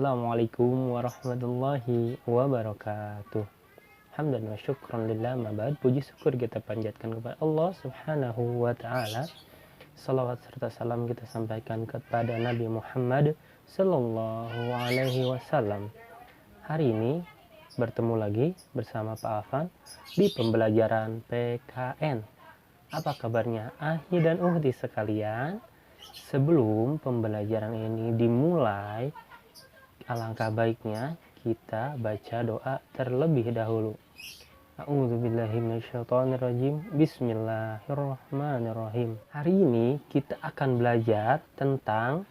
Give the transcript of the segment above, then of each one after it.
Assalamualaikum warahmatullahi wabarakatuh. Hamdan wa syukran lillah, ma ba'd. Puji syukur kita panjatkan kepada Allah Subhanahu wa taala. Salawat serta salam kita sampaikan kepada Nabi Muhammad sallallahu alaihi wasallam. Hari ini bertemu lagi bersama Pak Afan di pembelajaran PKN. Apa kabarnya Ahi dan Uhti sekalian? Sebelum pembelajaran ini dimulai, alangkah baiknya kita baca doa terlebih dahulu. A'udzubillahi minasyaitonirrajim. Bismillahirrahmanirrahim. Hari ini kita akan belajar tentang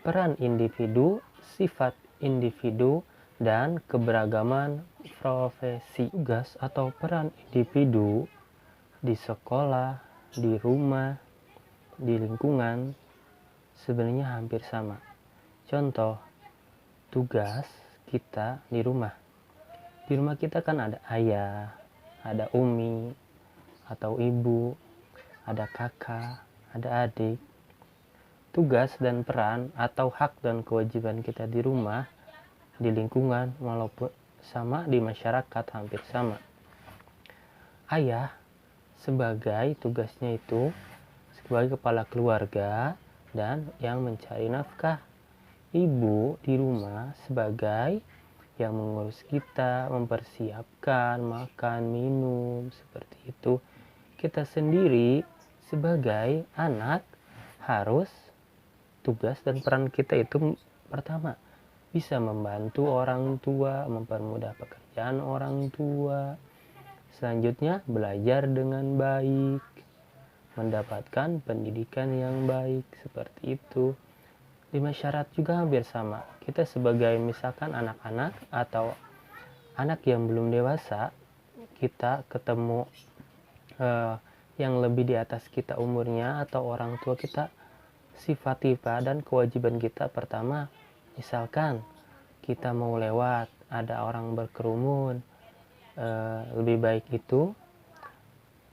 peran individu, sifat individu, dan keberagaman profesi. Tugas atau peran individu di sekolah, di rumah, di lingkungan sebenarnya hampir sama. Contoh, tugas kita di rumah. Di rumah kita kan ada ayah, ada umi, atau ibu, ada kakak, ada adik. Tugas dan peran atau hak dan kewajiban kita di rumah, di lingkungan, walaupun sama di masyarakat hampir sama. Ayah sebagai tugasnya itu sebagai kepala keluarga dan yang mencari nafkah. Ibu di rumah sebagai yang mengurus kita, mempersiapkan makan, minum, seperti itu. Kita sendiri sebagai anak harus tugas dan peran kita itu pertama, bisa membantu orang tua, mempermudah pekerjaan orang tua. Selanjutnya, belajar dengan baik, mendapatkan pendidikan yang baik, seperti itu. Di masyarakat juga hampir sama. Kita sebagai misalkan anak-anak atau anak yang belum dewasa, kita ketemu yang lebih di atas kita umurnya atau orang tua kita, sifat kita dan kewajiban kita pertama, misalkan kita mau lewat, ada orang berkerumun, lebih baik itu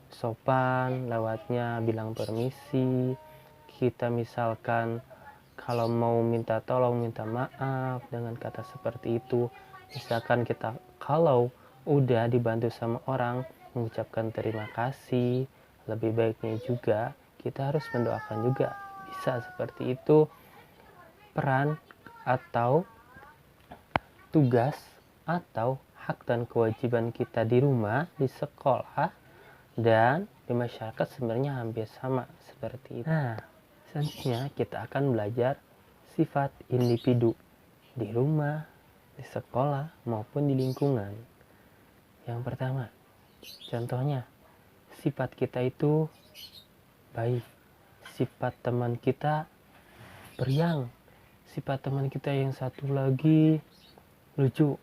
sopan lewatnya, bilang permisi. Kita misalkan kalau mau minta tolong, minta maaf dengan kata seperti itu. Misalkan kita kalau udah dibantu sama orang, mengucapkan terima kasih. Lebih baiknya juga kita harus mendoakan juga, bisa seperti itu. Peran atau tugas atau hak dan kewajiban kita di rumah, di sekolah, dan di masyarakat sebenarnya hampir sama seperti itu. Nah, selanjutnya kita akan belajar sifat individu di rumah, di sekolah, maupun di lingkungan. Yang pertama, contohnya, sifat kita itu baik. Sifat teman kita periang. Sifat teman kita yang satu lagi lucu.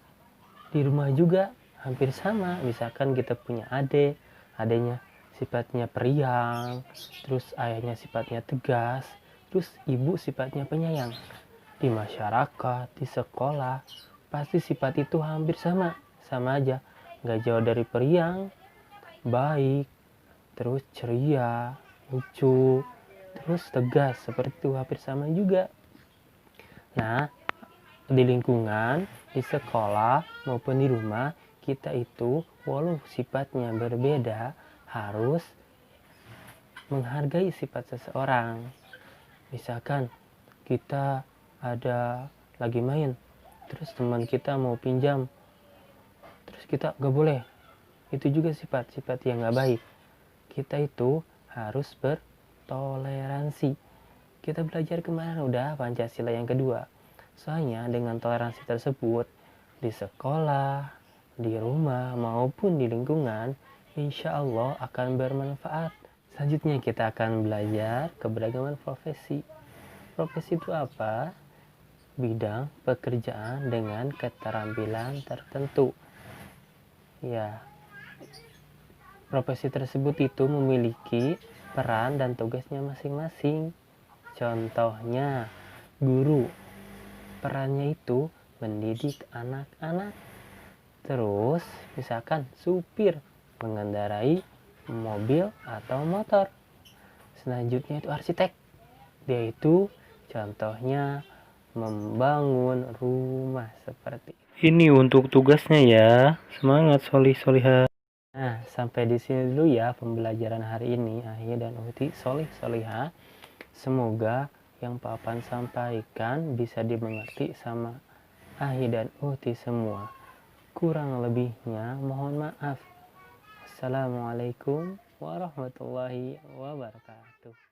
Di rumah juga hampir sama. Misalkan kita punya adik, adiknya sifatnya periang, terus ayahnya sifatnya tegas, terus ibu sifatnya penyayang. Di masyarakat, di sekolah, pasti sifat itu hampir sama aja. Gak jauh dari periang, baik, terus ceria, lucu, terus tegas, seperti itu hampir sama juga. Nah, di lingkungan, di sekolah maupun di rumah, kita itu walau sifatnya berbeda, harus menghargai sifat seseorang. Misalkan kita ada lagi main, terus teman kita mau pinjam, terus kita gak boleh. Itu juga sifat-sifat yang gak baik. Kita itu harus bertoleransi. Kita belajar kemarin udah Pancasila yang kedua. Soalnya dengan toleransi tersebut, di sekolah, di rumah, maupun di lingkungan, insya Allah akan bermanfaat. Selanjutnya kita akan belajar keberagaman profesi. Profesi itu apa? Bidang pekerjaan dengan keterampilan tertentu. Ya, profesi tersebut itu memiliki peran dan tugasnya masing-masing. Contohnya, guru. Perannya itu mendidik anak-anak. Terus, misalkan supir mengendarai mobil atau motor. Selanjutnya itu arsitek. Dia itu contohnya membangun rumah seperti ini. Untuk tugasnya ya. Semangat solih-solihah. Nah, sampai di sini dulu ya pembelajaran hari ini, Ahi dan Uhti solih-solihah. Semoga yang Papan sampaikan bisa dimengerti sama Ahi dan Uhti semua. Kurang lebihnya mohon maaf. Assalamualaikum warahmatullahi wabarakatuh.